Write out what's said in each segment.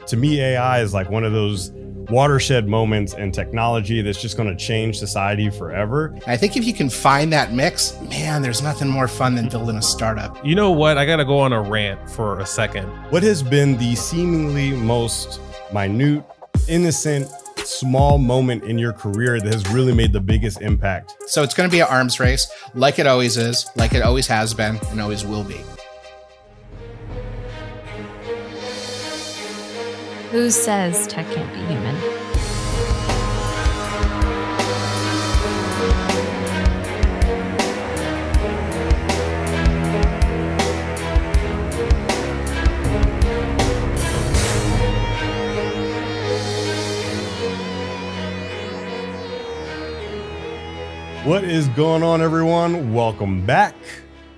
To me, AI is like one of those watershed moments in technology that's just going to change society forever. I think if you can find that mix, man, there's nothing more fun than building a startup. You know what? I got to go on a rant for a second. What has been the seemingly most minute, innocent, small moment in your career that has really made the biggest impact? So it's going to be an arms race, like it always is, like it always has been, and always will be. Who says tech can't be human? What is going on, everyone? Welcome back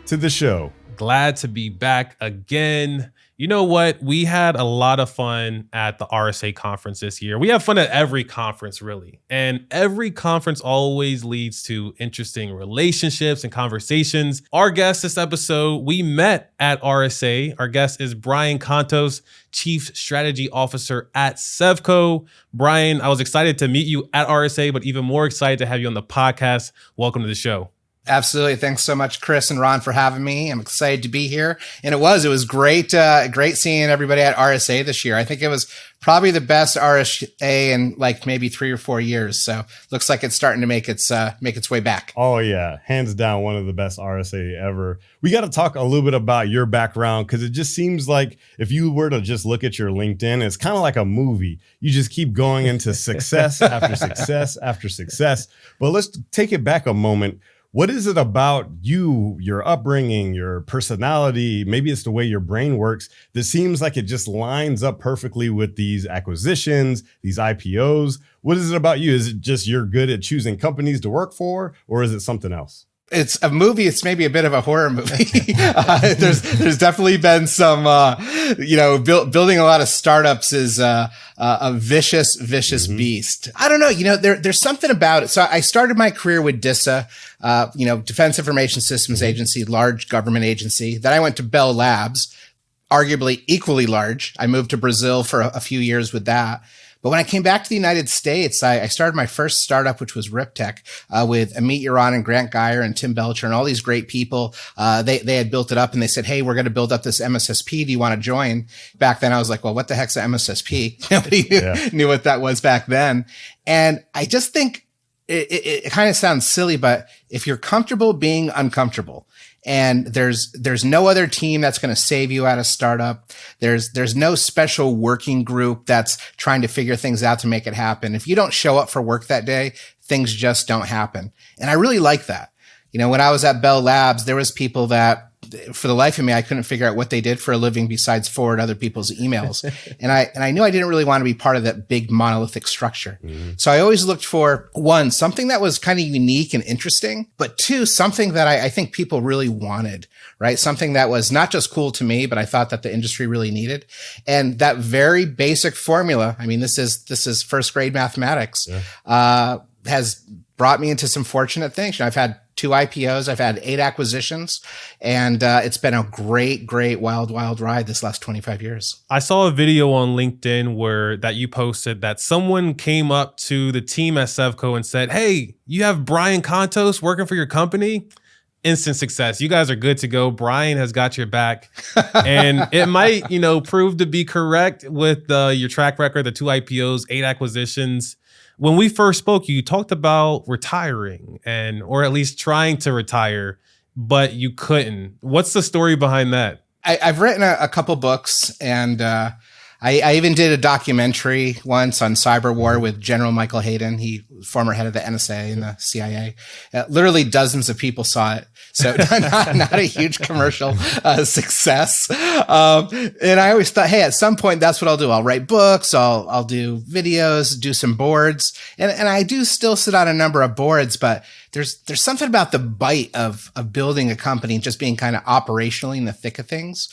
to the show. Glad to be back again. You know what? We had a lot of fun at the RSA conference this year. We have fun at every conference, really. And every conference always leads to interesting relationships and conversations. Our guest this episode, we met at RSA. Our guest is Brian Contos, Chief Strategy Officer at Sevco. Brian, I was excited to meet you at RSA, but even more excited to have you on the podcast. Welcome to the show. Absolutely. Thanks so much, Chris and Ron, for having me. I'm excited to be here. And it was great, great seeing everybody at RSA this year. I think it was probably the best RSA in like maybe 3 or 4 years. So looks like it's starting to make its way back. Oh yeah. Hands down, one of the best RSA ever. We got to talk a little bit about your background, because it just seems like if you were to just look at your LinkedIn, it's kind of like a movie. You just keep going into success after success after success. But let's take it back a moment. What is it about you, your upbringing, your personality, maybe it's the way your brain works, that seems like it just lines up perfectly with these acquisitions, these IPOs? What is it about you? Is it just you're good at choosing companies to work for, or is it something else? It's a movie. It's maybe a bit of a horror movie. There's definitely been some, building a lot of startups is a vicious beast. I don't know. There's something about it. So I started my career with DISA, Defense Information Systems Agency, large government agency. Then I went to Bell Labs, arguably equally large. I moved to Brazil for a few years with that. But when I came back to the United States, I started my first startup, which was Riptech, with Amit Yaron and Grant Geyer and Tim Belcher and all these great people. They had built it up and they said, "Hey, we're going to build up this MSSP. Do you want to join?" Back then I was like, well, what the heck's an MSSP? Nobody knew what that was back then. And I just think it kind of sounds silly, but if you're comfortable being uncomfortable, and there's no other team that's going to save you at a startup. There's no special working group that's trying to figure things out to make it happen. If you don't show up for work that day, things just don't happen. And I really like that. When I was at Bell Labs, there was people that, for the life of me, I couldn't figure out what they did for a living besides forward other people's emails. and I knew I didn't really want to be part of that big monolithic structure. Mm-hmm. So I always looked for, one, something that was kind of unique and interesting, but two, something that I think people really wanted, right? Something that was not just cool to me, but I thought that the industry really needed. And that very basic formula, I mean, this is first grade mathematics, has brought me into some fortunate things. I've had 2 IPOs. I've had 8 acquisitions, and it's been a great, wild ride this last 25 years. I saw a video on LinkedIn that you posted that someone came up to the team at Sevco and said, "Hey, you have Brian Contos working for your company?" Instant success. You guys are good to go. Brian has got your back. And it might, prove to be correct with your track record, the 2 IPOs, 8 acquisitions. When we first spoke, you talked about retiring or at least trying to retire, but you couldn't. What's the story behind that? I've written a couple books, and I even did a documentary once on cyber war with General Michael Hayden. He was former head of the NSA and the CIA. Literally dozens of people saw it. So not a huge commercial success. And I always thought, hey, at some point, that's what I'll do. I'll write books. I'll do videos, do some boards. And I do still sit on a number of boards, but there's something about the bite of building a company and just being kind of operationally in the thick of things.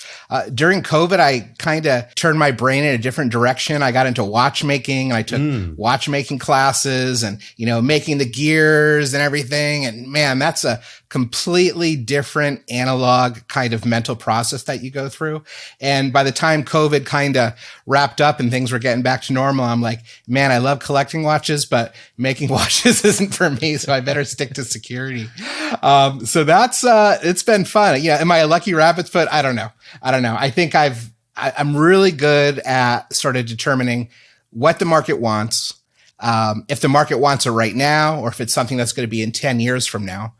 During COVID, I kind of turned my brain in a different direction. I got into watchmaking, and I took watchmaking classes and, making the gears and everything. And man, that's a completely different analog kind of mental process that you go through. And by the time COVID kind of wrapped up and things were getting back to normal, I'm like, man, I love collecting watches, but making watches isn't for me. So I better stick to security. So that's, it's been fun. Yeah. Am I a lucky rabbit's foot? I don't know. I think I'm really good at sort of determining what the market wants. If the market wants it right now, or if it's something that's going to be in 10 years from now.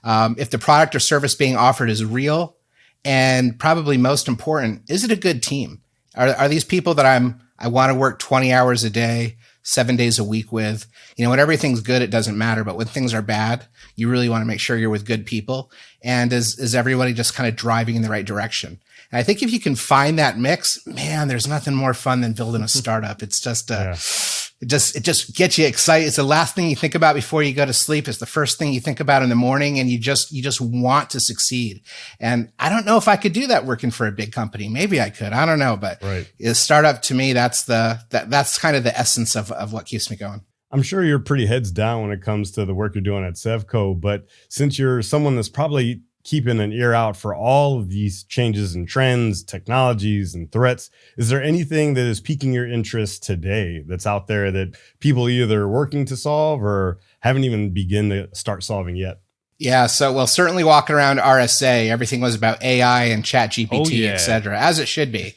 If the product or service being offered is real, and probably most important, is it a good team? Are these people that I want to work 20 hours a day, 7 days a week with? When everything's good, it doesn't matter. But when things are bad, you really want to make sure you're with good people. And is everybody just kind of driving in the right direction? And I think if you can find that mix, man, there's nothing more fun than building a startup. It's just, it just gets you excited. It's the last thing you think about before you go to sleep. It's the first thing you think about in the morning, and you just want to succeed. And I don't know if I could do that working for a big company. Maybe I could. I don't know. But a startup, to me, that's kind of the essence of what keeps me going. I'm sure you're pretty heads down when it comes to the work you're doing at Sevco, but since you're someone that's probably keeping an ear out for all of these changes and trends, technologies and threats, is there anything that is piquing your interest today that's out there that people either are working to solve or haven't even begun to start solving yet? Yeah. So, well, certainly walking around RSA, everything was about AI and chat GPT, et cetera, as it should be.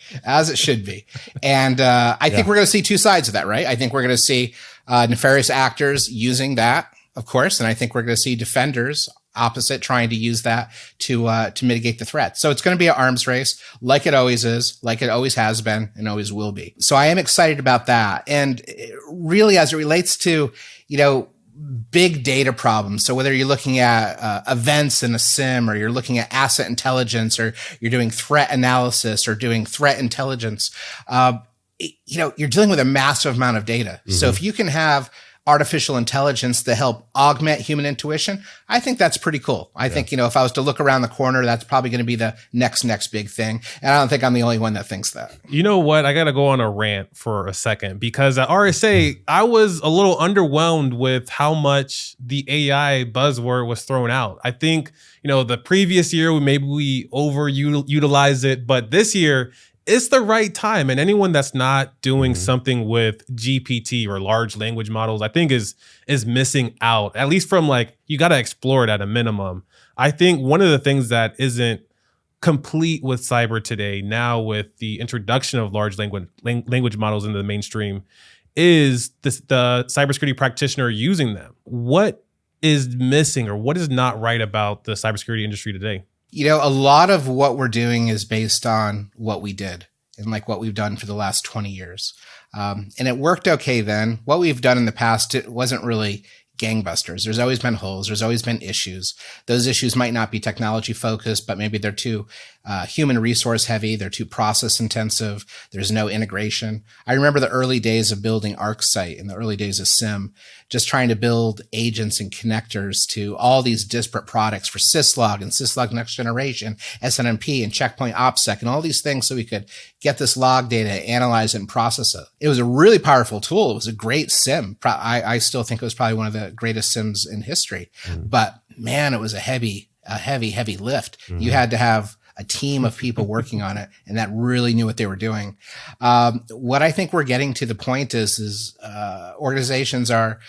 And I think we're going to see two sides of that, right? I think we're going to see nefarious actors using that, of course. And I think we're going to see defenders opposite, trying to use that to mitigate the threat. So it's going to be an arms race, like it always is, like it always has been, and always will be. So I am excited about that. And really, as it relates to, big data problems. So whether you're looking at events in a SIM, or you're looking at asset intelligence, or you're doing threat analysis, or doing threat intelligence, you're dealing with a massive amount of data. Mm-hmm. So if you can have artificial intelligence to help augment human intuition, I think that's pretty cool. I think, if I was to look around the corner, that's probably going to be the next big thing. And I don't think I'm the only one that thinks that. You know what? I got to go on a rant for a second, because at RSA, I was a little underwhelmed with how much the AI buzzword was thrown out. I think, the previous year, we overutilized it, but this year, it's the right time. And anyone that's not doing something with GPT or large language models, I think is missing out, at least from you got to explore it at a minimum. I think one of the things that isn't complete with cyber today, now with the introduction of large language models into the mainstream, is the cybersecurity practitioner using them. What is missing, or what is not right about the cybersecurity industry today? A lot of what we're doing is based on what we did and what we've done for the last 20 years. And it worked okay then. What we've done in the past, it wasn't really gangbusters. There's always been holes. There's always been issues. Those issues might not be technology focused, but maybe they're too human resource heavy. They're too process intensive. There's no integration. I remember the early days of building ArcSight in the early days of SIM, just trying to build agents and connectors to all these disparate products for Syslog and Syslog Next Generation, SNMP and Checkpoint OPSEC and all these things so we could get this log data, analyze it, and process it. It was a really powerful tool. It was a great SIM. I still think it was probably one of the greatest SIMs in history. But man, it was a heavy lift. You had to have a team of people working on it, and that really knew what they were doing. What I think we're getting to the point is organizations are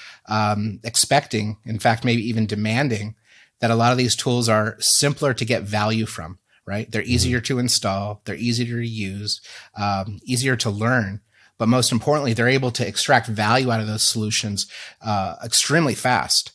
expecting, in fact, maybe even demanding, that a lot of these tools are simpler to get value from, right? They're easier to install, they're easier to use, easier to learn. But most importantly, they're able to extract value out of those solutions extremely fast.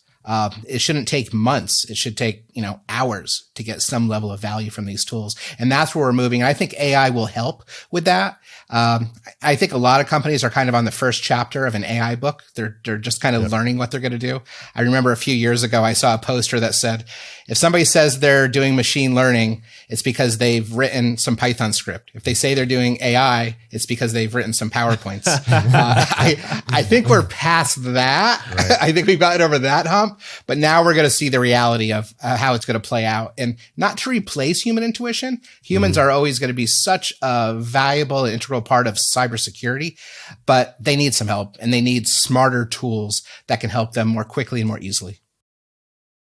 It shouldn't take months. It should take, hours to get some level of value from these tools. And that's where we're moving. And I think AI will help with that. I think a lot of companies are kind of on the first chapter of an AI book. They're just kind of learning what they're going to do. I remember a few years ago, I saw a poster that said, if somebody says they're doing machine learning, it's because they've written some Python script. If they say they're doing AI, it's because they've written some PowerPoints. I think we're past that. Right. I think we've gotten over that hump. Trump. But now we're going to see the reality of how it's going to play out. And not to replace human intuition. Humans are always going to be such a valuable and integral part of cybersecurity, but they need some help and they need smarter tools that can help them more quickly and more easily.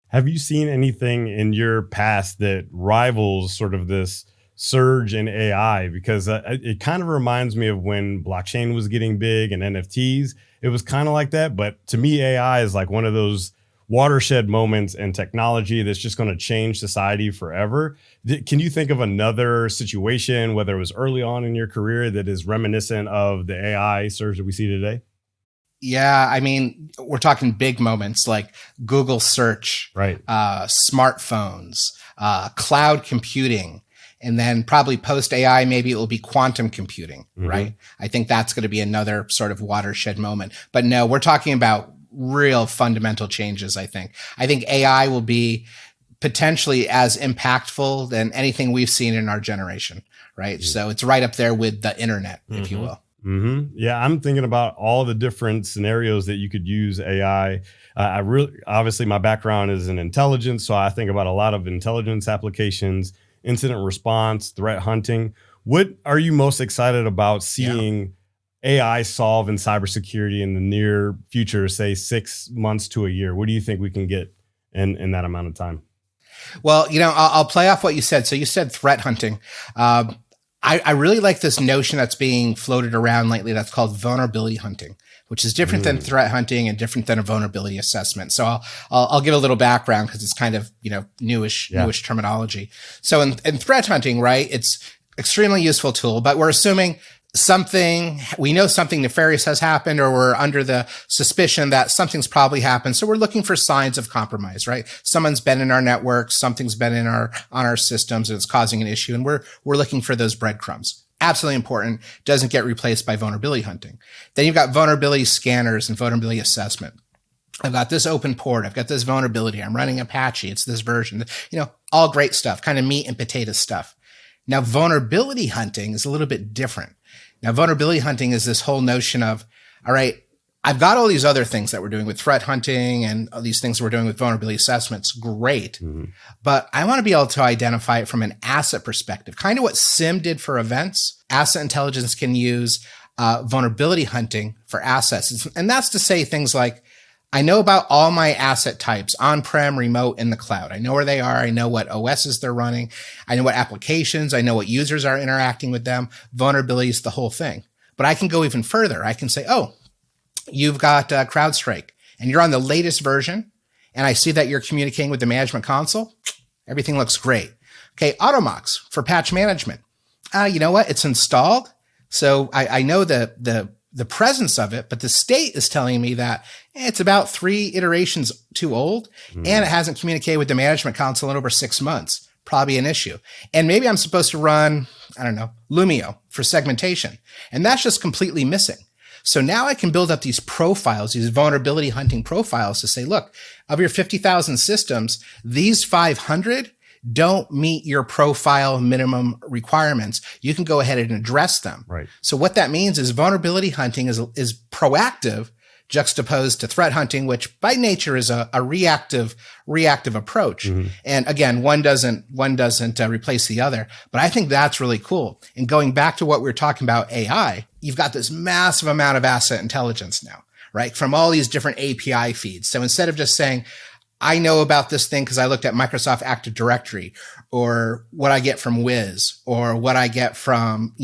Have you seen anything in your past that rivals sort of this surge in AI? Because it kind of reminds me of when blockchain was getting big and NFTs. It was kind of like that. But to me, AI is like one of those watershed moments in technology that's just going to change society forever. Can you think of another situation, whether it was early on in your career, that is reminiscent of the AI surge that we see today? Yeah, I mean, we're talking big moments like Google search, right? Smartphones, cloud computing, and then probably post AI, maybe it will be quantum computing, right? I think that's going to be another sort of watershed moment. But no, we're talking about real fundamental changes, I think. I think AI will be potentially as impactful than anything we've seen in our generation, right? So it's right up there with the internet, if you will. Yeah, I'm thinking about all the different scenarios that you could use AI. I really, obviously, my background is in intelligence, so I think about a lot of intelligence applications, incident response, threat hunting. What are you most excited about seeing AI solve in cybersecurity in the near future, say 6 months to a year? What do you think we can get in that amount of time? Well, you know, I'll play off what you said. So you said threat hunting. I really like this notion that's being floated around lately that's called vulnerability hunting, which is different than threat hunting and different than a vulnerability assessment. So I'll give a little background because it's kind of, you know, newish terminology. So in threat hunting, right, it's extremely useful tool, but we're assuming we know something nefarious has happened, or we're under the suspicion that something's probably happened. So we're looking for signs of compromise, right? Someone's been in our network, something's been on our systems, and it's causing an issue. And we're looking for those breadcrumbs. Absolutely important. Doesn't get replaced by vulnerability hunting. Then you've got vulnerability scanners and vulnerability assessment. I've got this open port. I've got this vulnerability. I'm running Apache. It's this version, you know, all great stuff, kind of meat and potato stuff. Now, vulnerability hunting is a little bit different. Now, vulnerability hunting is this whole notion of, all right, I've got all these other things that we're doing with threat hunting and all these things we're doing with vulnerability assessments. Great. But I want to be able to identify it from an asset perspective, kind of what SIM did for events. Asset intelligence can use vulnerability hunting for assets. And that's to say things like, I know about all my asset types, on-prem, remote, in the cloud. I know where they are. I know what OSs they're running. I know what applications. I know what users are interacting with them. Vulnerability is the whole thing. But I can go even further. I can say, oh, you've got CrowdStrike and you're on the latest version. And I see that you're communicating with the management console. Everything looks great. Okay, Automox for patch management. You know what? It's installed. So I know the presence of it, but the state is telling me that it's about 3 iterations too old and it hasn't communicated with the management console in over 6 months. Probably an issue. And maybe I'm supposed to run, I don't know, Lumio for segmentation. And that's just completely missing. So now I can build up these profiles, these vulnerability hunting profiles to say, look, of your 50,000 systems, these 500 don't meet your profile minimum requirements. You can go ahead and address them. Right. So what that means is vulnerability hunting is proactive, juxtaposed to threat hunting, which by nature is a reactive approach. And again, one doesn't replace the other. But I think that's really cool. And going back to what we were talking about AI, you've got this massive amount of asset intelligence now, right? From all these different API feeds. So instead of just saying, I know about this thing because I looked at Microsoft Active Directory, or what I get from Wiz, or what I get from,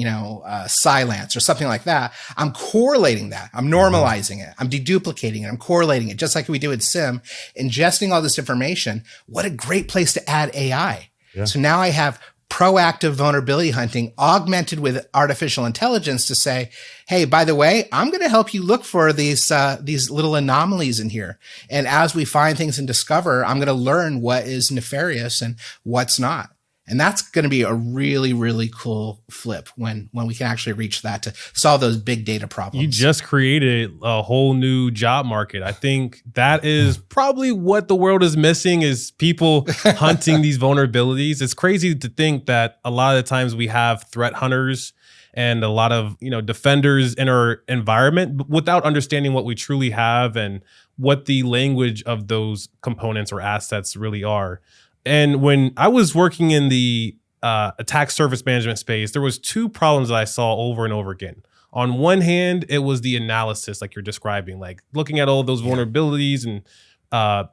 Cylance or something like that. I'm correlating that. I'm normalizing it. I'm deduplicating it. I'm correlating it just like we do with SIM, ingesting all this information. What a great place to add AI. Yeah. So now I have proactive vulnerability hunting augmented with artificial intelligence to say, hey, by the way, I'm going to help you look for these little anomalies in here. And as we find things and discover, I'm going to learn what is nefarious and what's not. And that's going to be a really, really cool flip when we can actually reach that to solve those big data problems. You just created a whole new job market. I think that is probably what the world is missing, is people hunting these vulnerabilities. It's crazy to think that a lot of the times we have threat hunters and a lot of, defenders in our environment without understanding what we truly have and what the language of those components or assets really are. And when I was working in the attack surface management space, there was two problems that I saw over and over again. On one hand, it was the analysis, like you're describing, like looking at all those vulnerabilities and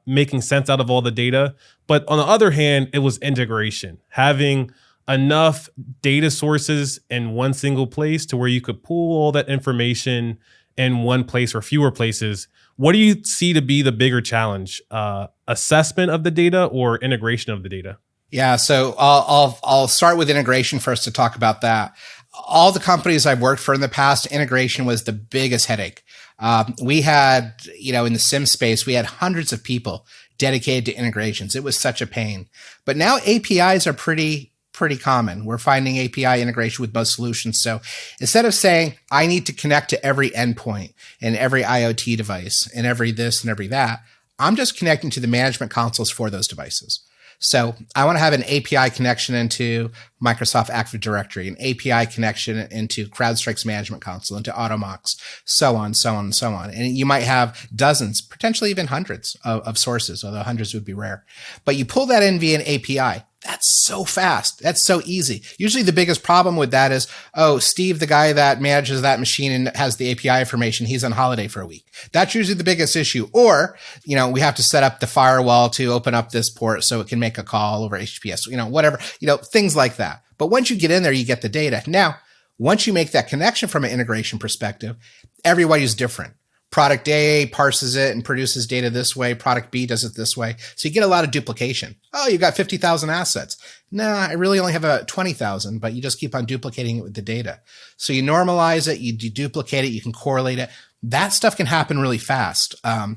making sense out of all the data. But on the other hand, it was integration, having enough data sources in one single place to where you could pull all that information in one place or fewer places. What do you see to be the bigger challenge? Assessment of the data or integration of the data? Yeah, so I'll start with integration first to talk about that. All the companies I've worked for in the past, integration was the biggest headache. We had, in the SIM space, we had hundreds of people dedicated to integrations. It was such a pain. But now APIs are pretty common. We're finding API integration with most solutions. So instead of saying, I need to connect to every endpoint and every IoT device and every this and every that, I'm just connecting to the management consoles for those devices. So I want to have an API connection into Microsoft Active Directory, an API connection into CrowdStrike's management console, into Automox, so on, so on, and so on. And you might have dozens, potentially even hundreds of sources, although hundreds would be rare. But you pull that in via an API. That's so fast. That's so easy. Usually the biggest problem with that is, Steve, the guy that manages that machine and has the API information, he's on holiday for a week. That's usually the biggest issue. Or, we have to set up the firewall to open up this port so it can make a call over HTTPS, whatever, things like that. But once you get in there, you get the data. Now, once you make that connection from an integration perspective, everybody's different. Product A parses it and produces data this way. Product B does it this way. So you get a lot of duplication. Oh, you got 50,000 assets. Nah, I really only have 20,000, but you just keep on duplicating it with the data. So you normalize it, you deduplicate it, you can correlate it. That stuff can happen really fast.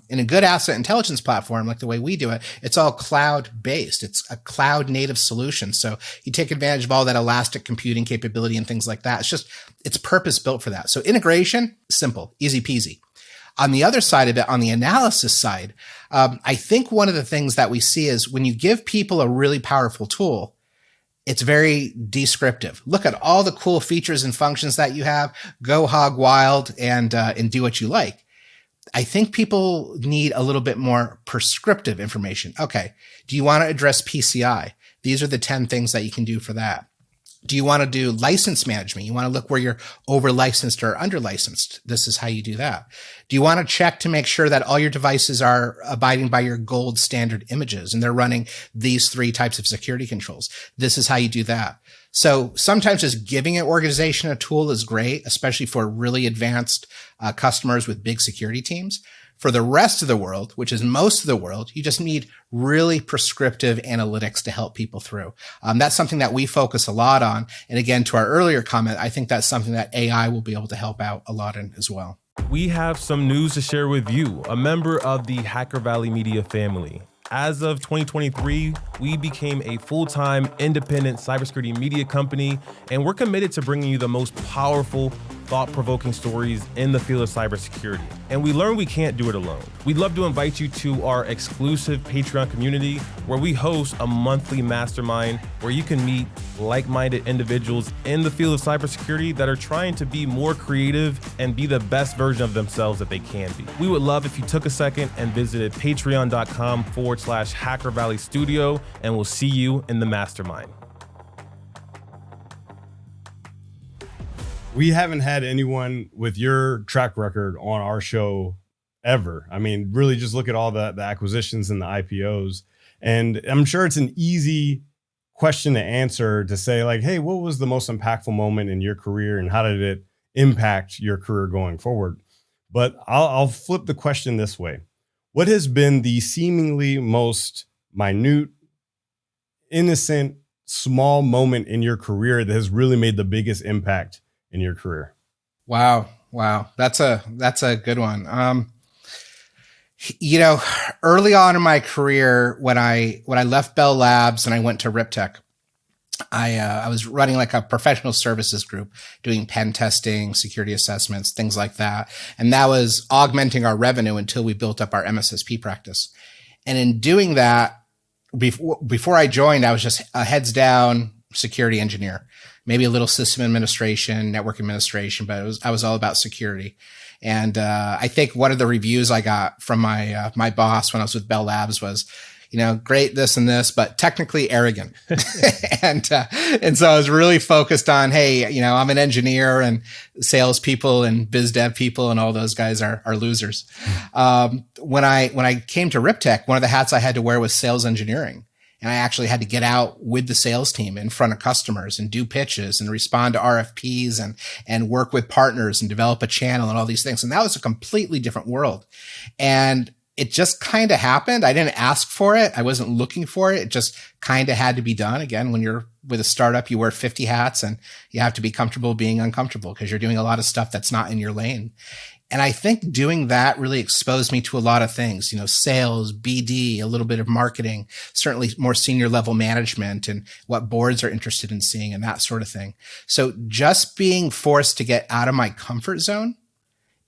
In a good asset intelligence platform, like the way we do it, it's all cloud-based. It's a cloud-native solution. So you take advantage of all that elastic computing capability and things like that. It's purpose-built for that. So integration, simple, easy peasy. On the other side of it, on the analysis side, I think one of the things that we see is when you give people a really powerful tool, it's very descriptive. Look at all the cool features and functions that you have. Go hog wild and do what you like. I think people need a little bit more prescriptive information. Okay. Do you want to address PCI? These are the 10 things that you can do for that. Do you want to do license management? You want to look where you're over licensed or under licensed. This is how you do that. Do you want to check to make sure that all your devices are abiding by your gold standard images and they're running these 3 types of security controls? This is how you do that. So sometimes just giving an organization a tool is great, especially for really advanced customers with big security teams. For the rest of the world, which is most of the world, you just need really prescriptive analytics to help people through. That's something that we focus a lot on. And again, to our earlier comment, I think that's something that AI will be able to help out a lot in as well. We have some news to share with you, a member of the Hacker Valley Media family. As of 2023, we became a full-time independent cybersecurity media company, and we're committed to bringing you the most powerful, thought-provoking stories in the field of cybersecurity. And we learned we can't do it alone. We'd love to invite you to our exclusive Patreon community where we host a monthly mastermind where you can meet like-minded individuals in the field of cybersecurity that are trying to be more creative and be the best version of themselves that they can be. We would love if you took a second and visited patreon.com/Hacker Valley Studio, and we'll see you in the mastermind. We haven't had anyone with your track record on our show ever. I mean, really just look at all the acquisitions and the IPOs. And I'm sure it's an easy question to answer to say like, hey, what was the most impactful moment in your career and how did it impact your career going forward? But I'll flip the question this way. What has been the seemingly most minute, innocent, small moment in your career that has really made the biggest impact in your career? Wow. That's a good one. Early on in my career, when I left Bell Labs and I went to Riptech, I was running like a professional services group doing pen testing, security assessments, things like that. And that was augmenting our revenue until we built up our MSSP practice. And in doing that, before I joined, I was just a heads down security engineer, maybe a little system administration, network administration, but I was all about security. And I think one of the reviews I got from my boss when I was with Bell Labs was, great this and this, but technically arrogant. and so I was really focused on, hey, I'm an engineer, and salespeople and biz dev people and all those guys are losers. When I came to RipTech, one of the hats I had to wear was sales engineering. And I actually had to get out with the sales team in front of customers and do pitches and respond to RFPs and work with partners and develop a channel and all these things. And that was a completely different world. And it just kind of happened. I didn't ask for it. I wasn't looking for it. It just kind of had to be done. Again, when you're with a startup, you wear 50 hats and you have to be comfortable being uncomfortable because you're doing a lot of stuff that's not in your lane. And I think doing that really exposed me to a lot of things, sales, BD, a little bit of marketing, certainly more senior level management and what boards are interested in seeing and that sort of thing. So just being forced to get out of my comfort zone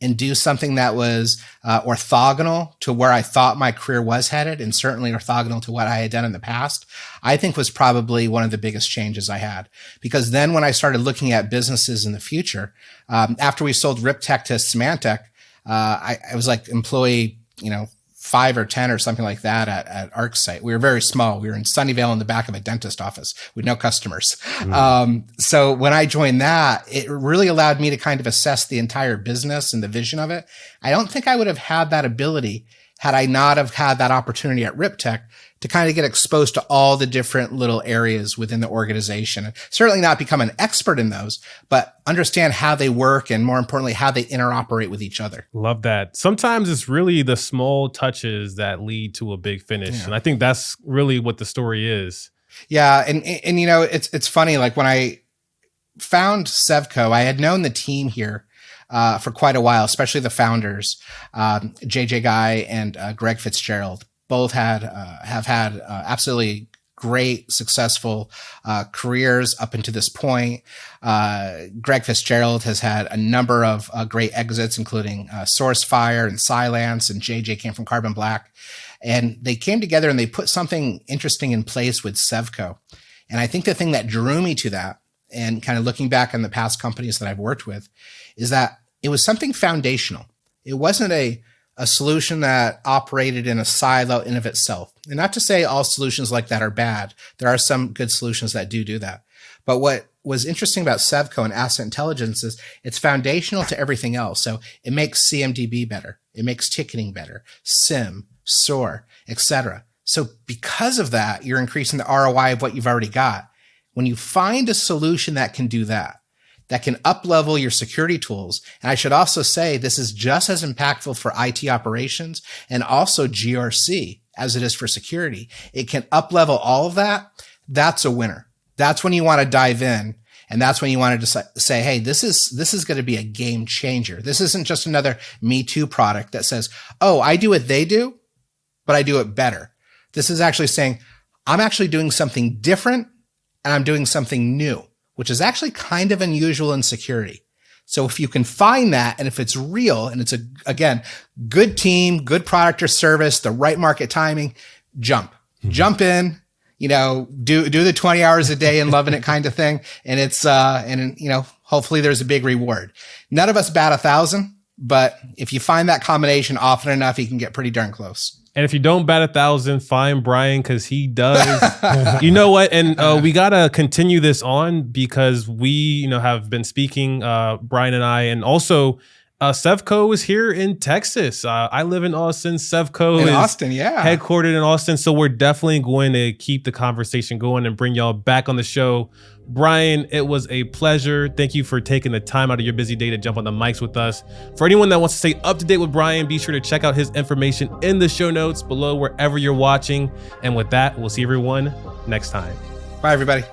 and do something that was orthogonal to where I thought my career was headed, and certainly orthogonal to what I had done in the past, I think was probably one of the biggest changes I had. Because then when I started looking at businesses in the future, after we sold RipTech to Symantec, I was like employee, 5 or 10 or something like that at ArcSight. We were very small. We were in Sunnyvale in the back of a dentist office with no customers. So when I joined that, it really allowed me to kind of assess the entire business and the vision of it. I don't think I would have had that ability had I not have had that opportunity at RipTech to kind of get exposed to all the different little areas within the organization. Certainly not become an expert in those, but understand how they work and, more importantly, how they interoperate with each other. Love that. Sometimes it's really the small touches that lead to a big finish. Yeah. And I think that's really what the story is. Yeah. And it's funny, like when I found Sevco, I had known the team here for quite a while, especially the founders, JJ Guy and Greg Fitzgerald. Both have had absolutely great, successful careers up until this point. Greg Fitzgerald has had a number of great exits, including SourceFire and Cylance, and JJ came from Carbon Black. And they came together and they put something interesting in place with Sevco. And I think the thing that drew me to that, and kind of looking back on the past companies that I've worked with, is that it was something foundational. It wasn't a solution that operated in a silo in of itself. And not to say all solutions like that are bad. There are some good solutions that do that. But what was interesting about Sevco and asset intelligence is it's foundational to everything else. So it makes CMDB better. It makes ticketing better, SIM, SOAR, etc. So because of that, you're increasing the ROI of what you've already got. When you find a solution that can do that can up-level your security tools. And I should also say this is just as impactful for IT operations and also GRC as it is for security. It can up-level all of that. That's a winner. That's when you want to dive in. And that's when you want to say, hey, this is going to be a game changer. This isn't just another Me Too product that says, oh, I do what they do, but I do it better. This is actually saying, I'm actually doing something different and I'm doing something new, which is actually kind of unusual in security. So if you can find that, and if it's real, and it's again, good team, good product or service, the right market timing, jump in, do the 20 hours a day and loving it kind of thing. And it's, hopefully there's a big reward. None of us bat 1,000, but if you find that combination often enough, you can get pretty darn close. And if you don't bat 1,000, find Brian, because he does. You know what? And we got to continue this on because we, have been speaking, Brian and I, and also Sevco is here in Texas. I live in Austin. Sevco is Austin, headquartered in Austin. So we're definitely going to keep the conversation going and bring y'all back on the show. Brian, it was a pleasure. Thank you for taking the time out of your busy day to jump on the mics with us. For anyone that wants to stay up to date with Brian, be sure to check out his information in the show notes below wherever you're watching. And with that, we'll see everyone next time. Bye, everybody.